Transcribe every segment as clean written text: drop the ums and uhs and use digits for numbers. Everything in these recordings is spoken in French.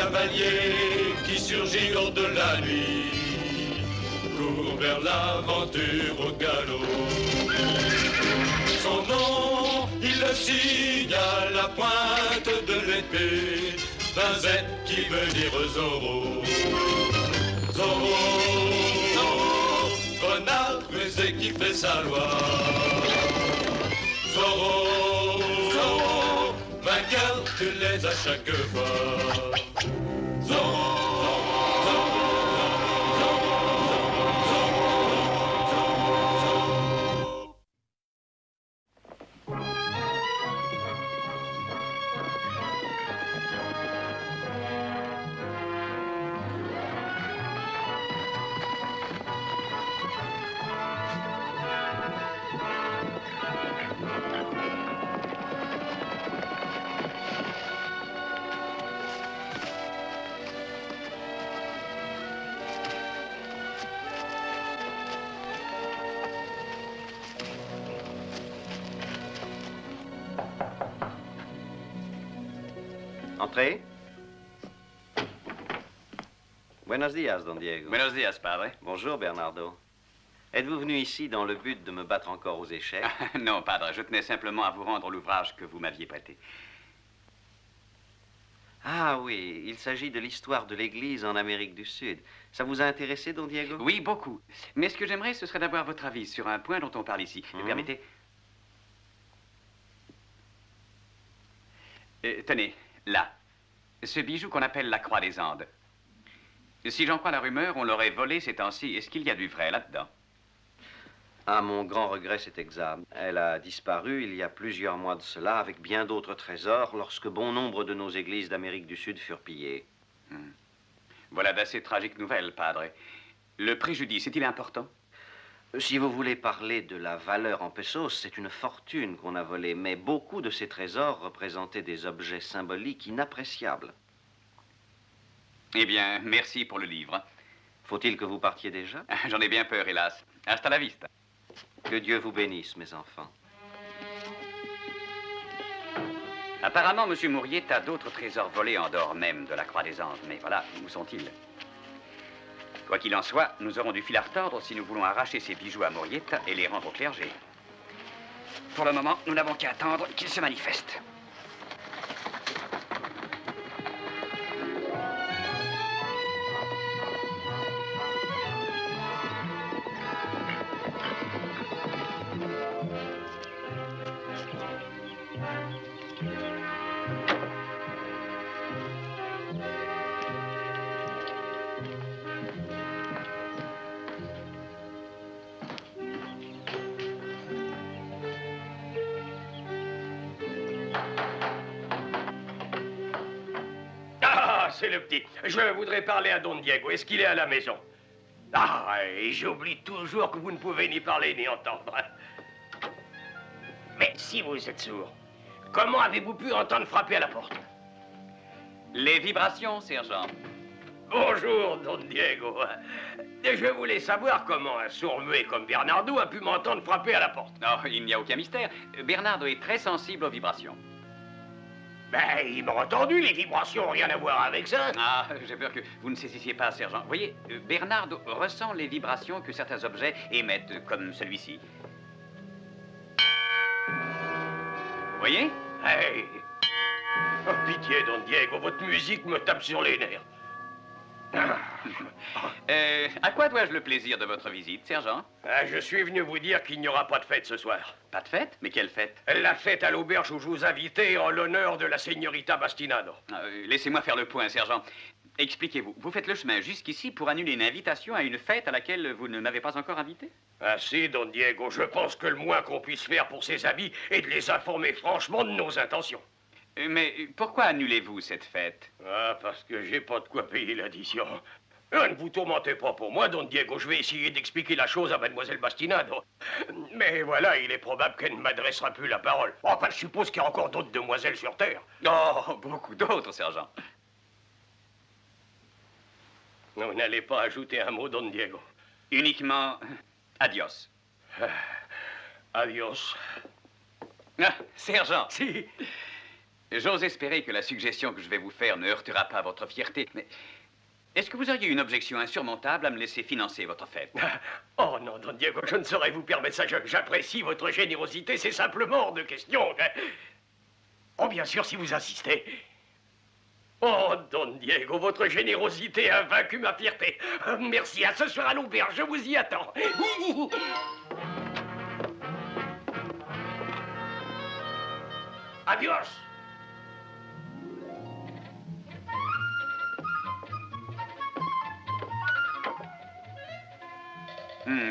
cavalier qui surgit lors de la nuit, court vers l'aventure au galop. Son nom, il le signe à la pointe de l'épée, d'un Z qui veut dire Zorro. Zorro, Zorro, renard rusé qui fait sa loi. Zorro, Zorro, vainqueur, tu l'es à chaque fois. Zorro. Entrez. Buenos días, don Diego. Buenos días, padre. Bonjour, Bernardo. Êtes-vous venu ici dans le but de me battre encore aux échecs? Non, padre, je tenais simplement à vous rendre l'ouvrage que vous m'aviez prêté. Ah oui, il s'agit de l'histoire de l'Église en Amérique du Sud. Ça vous a intéressé, don Diego? Oui, beaucoup. Mais ce que j'aimerais, ce serait d'avoir votre avis sur un point dont on parle ici. Permettez. Tenez, là. Ce bijou qu'on appelle la Croix des Andes. Si j'en crois la rumeur, on l'aurait volé ces temps-ci. Est-ce qu'il y a du vrai là-dedans? À mon grand regret, c'est exact. Elle a disparu il y a plusieurs mois de cela avec bien d'autres trésors lorsque bon nombre de nos églises d'Amérique du Sud furent pillées. Voilà d'assez tragiques nouvelles, padre. Le préjudice, est-il important? Si vous voulez parler de la valeur en pesos, c'est une fortune qu'on a volée, mais beaucoup de ces trésors représentaient des objets symboliques inappréciables. Eh bien, merci pour le livre. Faut-il que vous partiez déjà? J'en ai bien peur, hélas. Hasta la vista. Que Dieu vous bénisse, mes enfants. Apparemment, M. Mouriette a d'autres trésors volés en dehors même de la Croix des Andes. Mais voilà, où sont-ils? Quoi qu'il en soit, nous aurons du fil à retordre si nous voulons arracher ces bijoux à Mouriette et les rendre au clergé. Pour le moment, nous n'avons qu'à attendre qu'il se manifeste. C'est le petit. Je voudrais parler à Don Diego. Est-ce qu'il est à la maison? Ah, et j'oublie toujours que vous ne pouvez ni parler ni entendre. Mais si vous êtes sourd, comment avez-vous pu entendre frapper à la porte? Les vibrations, sergent. Bonjour, Don Diego. Je voulais savoir comment un sourd-muet comme Bernardo a pu m'entendre frapper à la porte. Non, il n'y a aucun mystère. Bernardo est très sensible aux vibrations. Ben, il m'a entendu, les vibrations, rien à voir avec ça. Ah, j'ai peur que vous ne saisissiez pas, sergent. Vous voyez, Bernardo ressent les vibrations que certains objets émettent, comme celui-ci. Vous voyez? Hey. Oh, pitié, Don Diego, votre musique me tape sur les nerfs. À quoi dois-je le plaisir de votre visite, sergent? Je suis venu vous dire qu'il n'y aura pas de fête ce soir. Pas de fête? Mais quelle fête? La fête à l'auberge où je vous invitais en l'honneur de la señorita Bastinado. Laissez-moi faire le point, sergent. Expliquez-vous. Vous faites le chemin jusqu'ici pour annuler une invitation à une fête à laquelle vous ne m'avez pas encore invité? Ah si, Don Diego, je pense que le moins qu'on puisse faire pour ses amis est de les informer franchement de nos intentions. Mais pourquoi annulez-vous cette fête? Ah, parce que j'ai pas de quoi payer l'addition. Ne vous tourmentez pas pour moi, Don Diego. Je vais essayer d'expliquer la chose à mademoiselle Bastinado. Mais voilà, il est probable qu'elle ne m'adressera plus la parole. Enfin, je suppose qu'il y a encore d'autres demoiselles sur Terre. Oh, beaucoup d'autres, sergent. Vous n'allez pas ajouter un mot, Don Diego? Uniquement adios. Adios. Ah, sergent. Si. J'ose espérer que la suggestion que je vais vous faire ne heurtera pas votre fierté, mais est-ce que vous auriez une objection insurmontable à me laisser financer votre fête? Oh non, Don Diego, je ne saurais vous permettre ça. J'apprécie votre générosité, c'est simplement hors de question. Oh, bien sûr, si vous insistez. Oh, Don Diego, votre générosité a vaincu ma fierté. Merci, à ce soir à l'auberge, je vous y attends. Adios.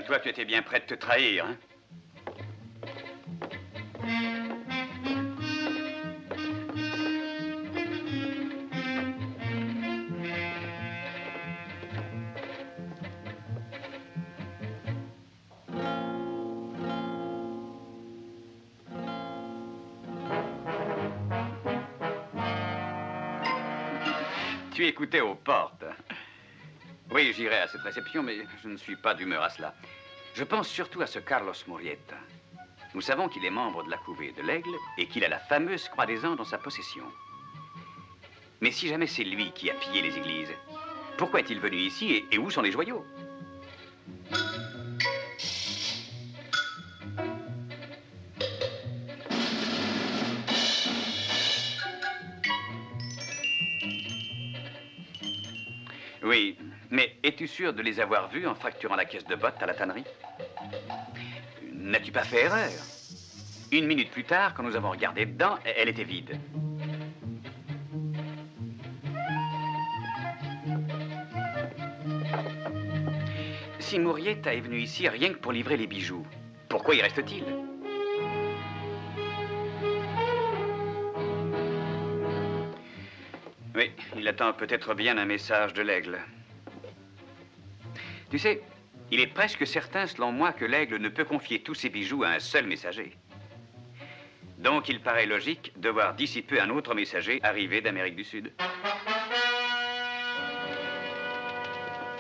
Toi, tu étais bien prêt de te trahir, hein? Tu écoutais aux portes. Oui, j'irai à cette réception, mais je ne suis pas d'humeur à cela. Je pense surtout à ce Carlos Murrieta. Nous savons qu'il est membre de la couvée de l'Aigle et qu'il a la fameuse Croix des Anges dans sa possession. Mais si jamais c'est lui qui a pillé les églises, pourquoi est-il venu ici et où sont les joyaux? Oui, mais es-tu sûr de les avoir vus en fracturant la caisse de bottes à la tannerie? N'as-tu pas fait erreur? 1 minute plus tard, quand nous avons regardé dedans, elle était vide. Si Murrieta est venu ici rien que pour livrer les bijoux, pourquoi y reste-t-il? Oui, il attend peut-être bien un message de l'Aigle. Tu sais, il est presque certain, selon moi, que l'Aigle ne peut confier tous ses bijoux à un seul messager. Donc, il paraît logique de voir d'ici peu un autre messager arriver d'Amérique du Sud.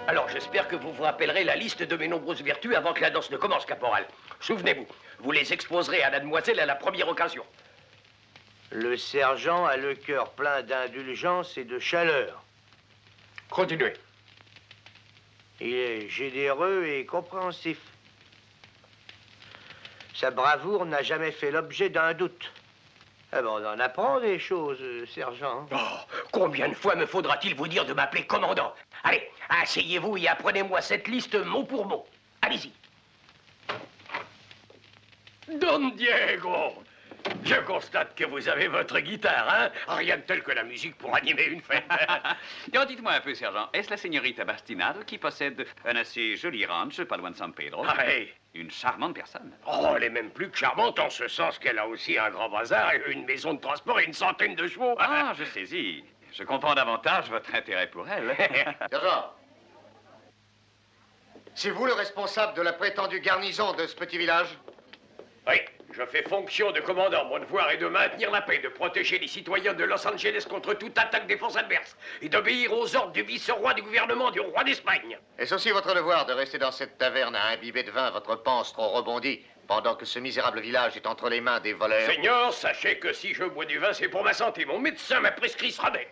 Alors, j'espère que vous vous rappellerez la liste de mes nombreuses vertus avant que la danse ne commence, caporal. Souvenez-vous, vous les exposerez à la demoiselle à la première occasion. Le sergent a le cœur plein d'indulgence et de chaleur. Continuez. Il est généreux et compréhensif. Sa bravoure n'a jamais fait l'objet d'un doute. Eh ben, on en apprend des choses, sergent. Oh, combien de fois me faudra-t-il vous dire de m'appeler commandant? Allez, asseyez-vous et apprenez-moi cette liste mot pour mot. Allez-y. Don Diego, je constate que vous avez votre guitare, hein? Rien de tel que la musique pour animer une fête. Oh, dites-moi un peu, sergent, est-ce la señorita Bastinado qui possède un assez joli ranch pas loin de San Pedro? Ah, hey. Une charmante personne. Oh, elle est même plus que charmante en ce sens qu'elle a aussi un grand bazar, une maison de transport et une centaine de chevaux. Ah, je saisis. Je comprends davantage votre intérêt pour elle. Sergent, c'est vous le responsable de la prétendue garnison de ce petit village? Oui, je fais fonction de commandant. Mon devoir est de maintenir la paix, de protéger les citoyens de Los Angeles contre toute attaque des forces adverses et d'obéir aux ordres du vice-roi du gouvernement du roi d'Espagne. Est-ce aussi votre devoir de rester dans cette taverne à imbiber de vin votre panse trop rebondie pendant que ce misérable village est entre les mains des voleurs? Seigneur, sachez que si je bois du vin, c'est pour ma santé. Mon médecin m'a prescrit ce remède.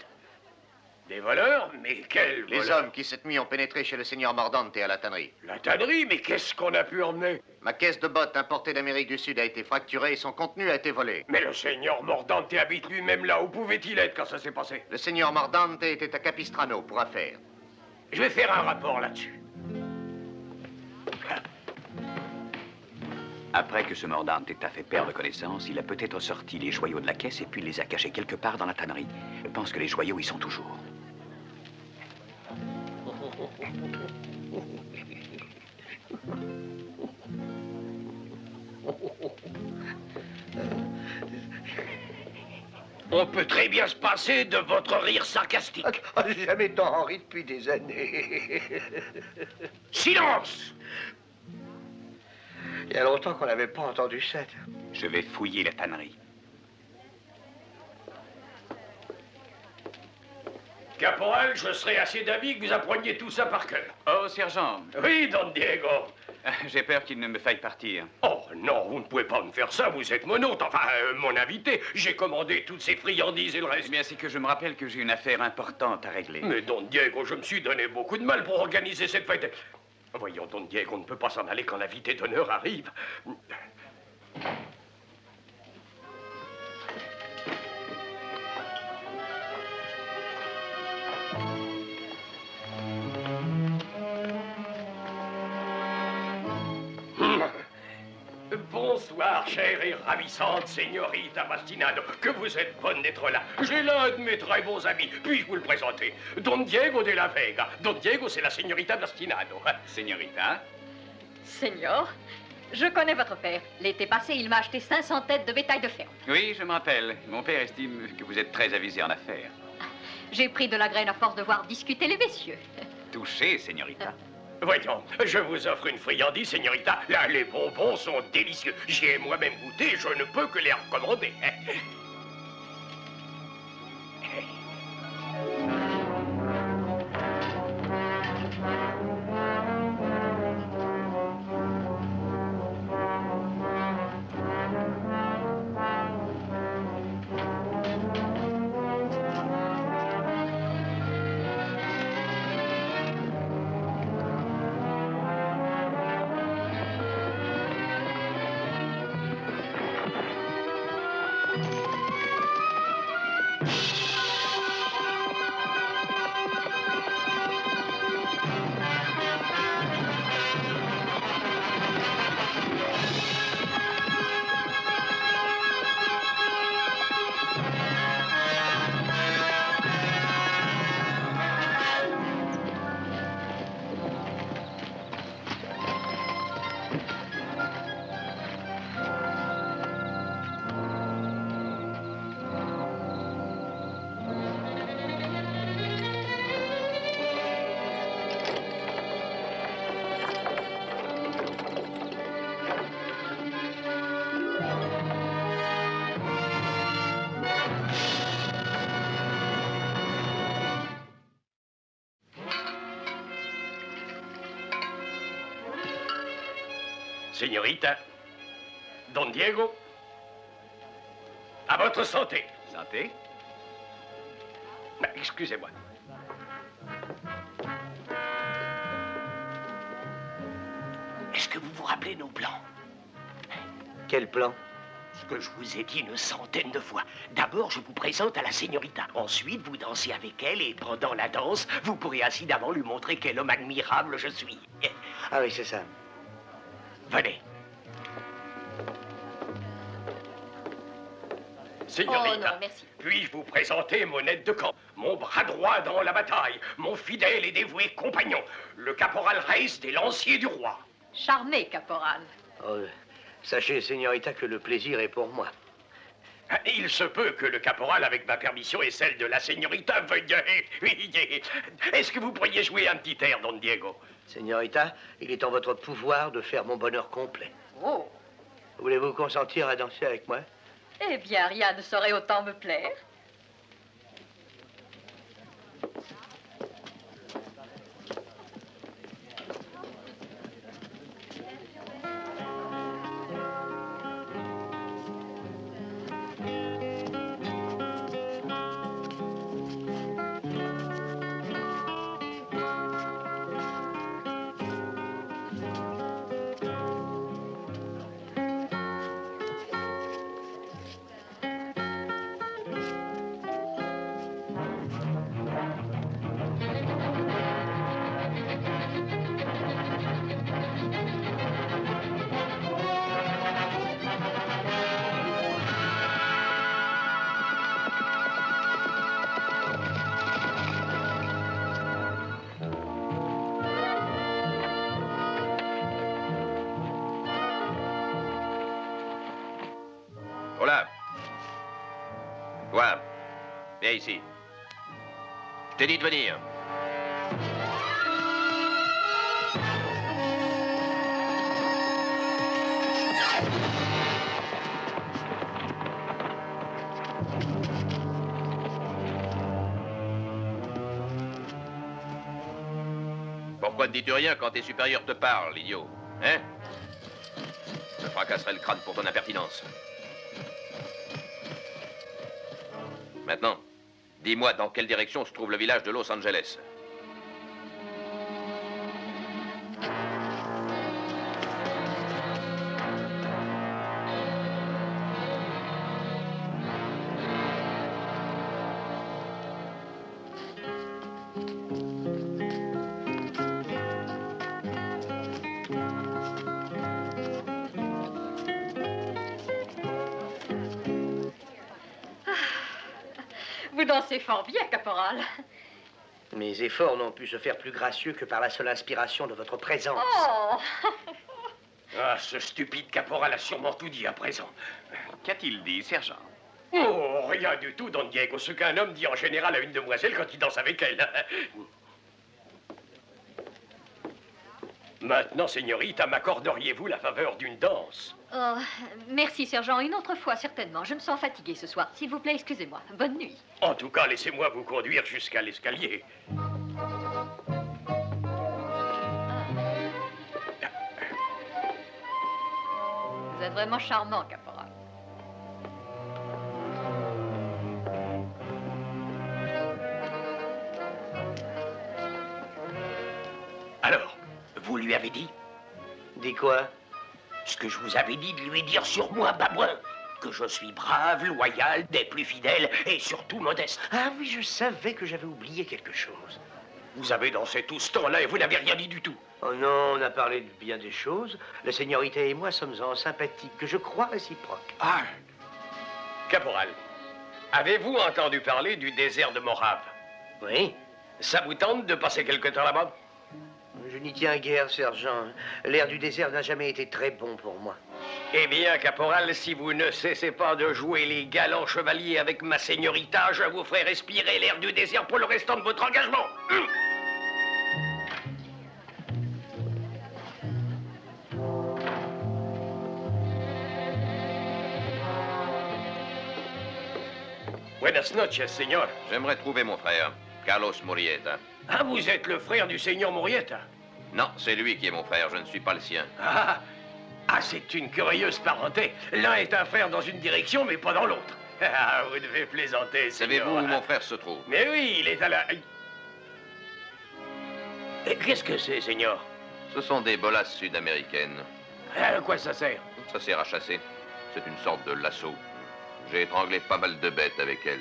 Des voleurs? Mais quels voleurs? Les hommes qui cette nuit ont pénétré chez le seigneur Mordante à la tannerie. La tannerie? Mais qu'est-ce qu'on a pu emmener? Ma caisse de bottes importée d'Amérique du Sud a été fracturée et son contenu a été volé. Mais le seigneur Mordante habite lui-même là. Où pouvait-il être quand ça s'est passé? Le seigneur Mordante était à Capistrano pour affaires. Je vais faire un rapport là-dessus. Après que ce Mordante ait fait perdre connaissance, il a peut-être sorti les joyaux de la caisse et puis les a cachés quelque part dans la tannerie. Je pense que les joyaux y sont toujours. On peut très bien se passer de votre rire sarcastique. J'ai jamais tant ri depuis des années. Silence! Il y a longtemps qu'on n'avait pas entendu ça. Je vais fouiller la tannerie. Caporal, je serais assez d'avis que vous appreniez tout ça par cœur. Oh, sergent. Oui, Don Diego. J'ai peur qu'il ne me faille partir. Oh non, vous ne pouvez pas me faire ça, vous êtes mon hôte, enfin mon invité. J'ai commandé toutes ces friandises et le reste. Eh bien, c'est que je me rappelle que j'ai une affaire importante à régler. Mais Don Diego, je me suis donné beaucoup de mal pour organiser cette fête. Voyons, Don Diego, on ne peut pas s'en aller quand l'invité d'honneur arrive. Bonsoir, chère et ravissante señorita Bastinado. Que vous êtes bonne d'être là. J'ai l'un de mes très bons amis. Puis-je vous le présenter? Don Diego de la Vega. Don Diego, c'est la señorita Bastinado. Señorita? Seigneur, je connais votre père. L'été passé, il m'a acheté 500 têtes de bétail de ferme. Oui, je me rappelle. Mon père estime que vous êtes très avisé en affaires. J'ai pris de la graine à force de voir discuter les messieurs. Touché, señorita. Voyons, je vous offre une friandise, señorita. Là, les bonbons sont délicieux. J'y ai moi-même goûté, je ne peux que les recommander. Señorita, Don Diego, à votre santé. Santé? Excusez-moi. Est-ce que vous vous rappelez nos plans? Quel plan? Ce que je vous ai dit une centaine de fois. D'abord, je vous présente à la señorita. Ensuite, vous dansez avec elle et pendant la danse, vous pourrez incidemment lui montrer quel homme admirable je suis. Ah oui, c'est ça. Venez. Señorita, Oh non, merci. puis-je vous présenter mon aide de camp, mon bras droit dans la bataille, mon fidèle et dévoué compagnon, le caporal Reyes des lanciers du roi. Charmé, caporal. Oh, sachez, señorita, que le plaisir est pour moi. Il se peut que le caporal, avec ma permission et celle de la señorita, veuille... Est-ce que vous pourriez jouer un petit air, Don Diego? Señorita, il est en votre pouvoir de faire mon bonheur complet. Oh, Voulez-vous consentir à danser avec moi? eh bien, rien ne saurait autant me plaire. Voilà. Toi, viens ici. Je t'ai dit de venir. Pourquoi ne dis-tu rien quand tes supérieurs te parlent, idiot? Hein? Je fracasserai le crâne pour ton impertinence. Maintenant, dis-moi dans quelle direction se trouve le village de Los Angeles. Vous dansez fort bien, caporal. Mes efforts n'ont pu se faire plus gracieux que par la seule inspiration de votre présence. Oh! Ah, ce stupide caporal a sûrement tout dit à présent. Qu'a-t-il dit, sergent? Oh, rien du tout, Don Diego. Ce qu'un homme dit en général à une demoiselle quand il danse avec elle. Maintenant, señorita, m'accorderiez-vous la faveur d'une danse? Oh, merci, sergent. Une autre fois, certainement. Je me sens fatiguée ce soir. S'il vous plaît, excusez-moi. Bonne nuit. En tout cas, laissez-moi vous conduire jusqu'à l'escalier. Vous êtes vraiment charmant, caporal. Alors, vous lui avez dit? Dis quoi? Ce que je vous avais dit de lui dire sur moi, babouin. Que je suis brave, loyal, des plus fidèles et surtout modeste. Ah oui, je savais que j'avais oublié quelque chose. Vous avez dansé tout ce temps-là et vous n'avez rien dit du tout. Oh non, on a parlé de bien des choses. La señorita et moi sommes en sympathie, que je crois réciproque. Ah, caporal, avez-vous entendu parler du désert de Morave? Oui? Ça vous tente de passer quelque temps là-bas? Je n'y tiens guère, sergent. L'air du désert n'a jamais été très bon pour moi. Eh bien, caporal, si vous ne cessez pas de jouer les galants chevaliers avec ma señorita, je vous ferai respirer l'air du désert pour le restant de votre engagement. Buenas noches, señor. J'aimerais trouver mon frère, Carlos Murrieta. Ah, vous êtes le frère du seigneur Murrieta? Non, c'est lui qui est mon frère, je ne suis pas le sien. Ah, c'est une curieuse parenté. L'un est un frère dans une direction, mais pas dans l'autre. Ah, vous devez plaisanter, Savez-vous señor. où mon frère se trouve? Mais oui, il est à la... Qu'est-ce que c'est, señor? Ce sont des bolasses sud-américaines. À quoi ça sert? Ça sert à chasser. C'est une sorte de lasso. J'ai étranglé pas mal de bêtes avec elles.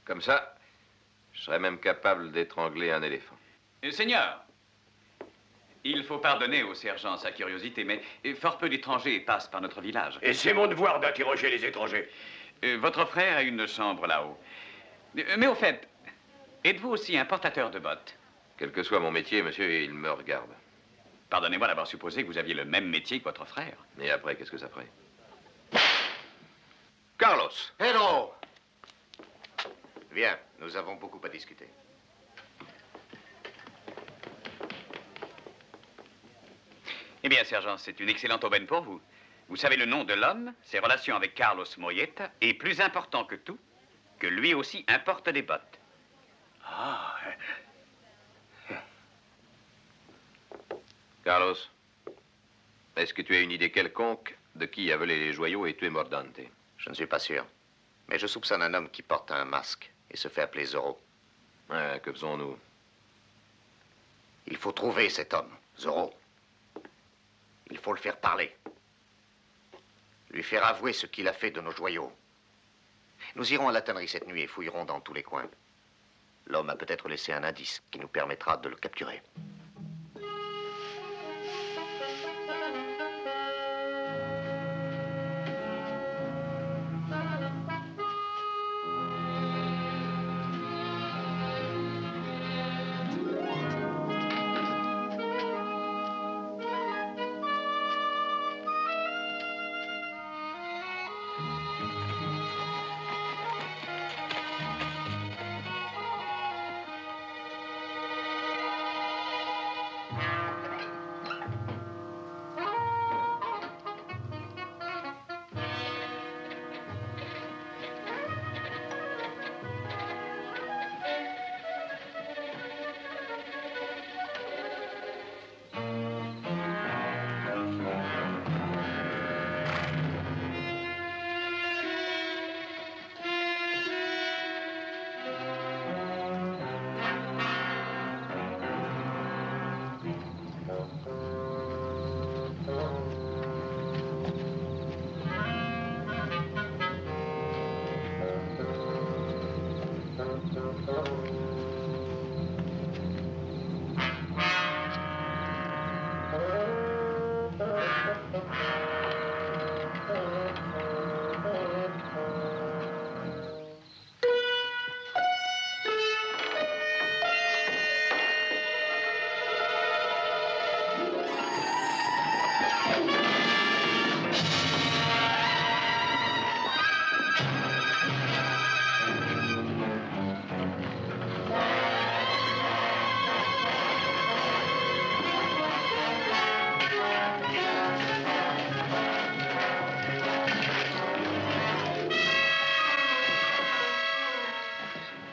Comme ça, je serais même capable d'étrangler un éléphant. Seigneur, il faut pardonner au sergent sa curiosité, mais fort peu d'étrangers passent par notre village. Et c'est mon devoir d'interroger les étrangers. Votre frère a une chambre là-haut. Mais au fait, êtes-vous aussi un portateur de bottes? Quel que soit mon métier, monsieur, il me regarde. Pardonnez-moi d'avoir supposé que vous aviez le même métier que votre frère. Et après, qu'est-ce que ça ferait? Carlos! Hello! Viens, nous avons beaucoup à discuter. Eh bien, sergent, c'est une excellente aubaine pour vous. Vous savez le nom de l'homme, ses relations avec Carlos Murrieta, et plus important que tout, que lui aussi importe des bottes. Ah... Carlos, est-ce que tu as une idée quelconque de qui a volé les joyaux et tué Mordante? Je ne suis pas sûr. Mais je soupçonne un homme qui porte un masque et se fait appeler Zorro. Que faisons-nous? Il faut trouver cet homme, Zorro. Il faut le faire parler. Lui faire avouer ce qu'il a fait de nos joyaux. Nous irons à la tannerie cette nuit et fouillerons dans tous les coins. L'homme a peut-être laissé un indice qui nous permettra de le capturer.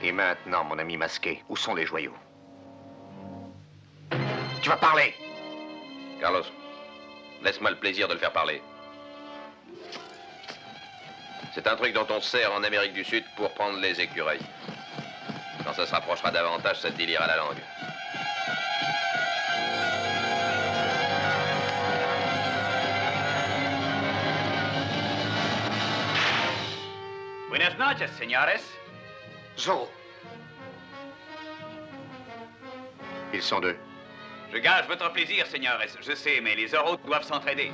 Et maintenant, mon ami masqué, où sont les joyaux? Tu vas parler! Carlos, laisse-moi le plaisir de le faire parler. C'est un truc dont on se sert en Amérique du Sud pour prendre les écureuils. Quand ça se rapprochera davantage, ça te délire à la langue. Buenas noches, señores. Zorro! Ils sont deux. Je gage votre plaisir, señores. Je sais, mais les Zorros doivent s'entraider.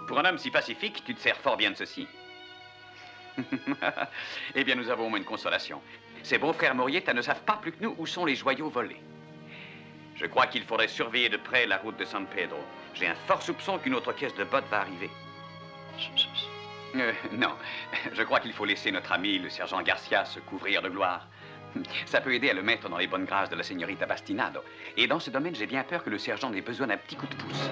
Pour un homme si pacifique, tu te sers fort bien de ceci. Eh bien, nous avons au moins une consolation. Ces beaux-frères Murrieta ne savent pas plus que nous où sont les joyaux volés. Je crois qu'il faudrait surveiller de près la route de San Pedro. J'ai un fort soupçon qu'une autre caisse de bottes va arriver. Non, je crois qu'il faut laisser notre ami, le sergent Garcia, se couvrir de gloire. Ça peut aider à le mettre dans les bonnes grâces de la señorita Bastinado. Et dans ce domaine, j'ai bien peur que le sergent ait besoin d'un petit coup de pouce.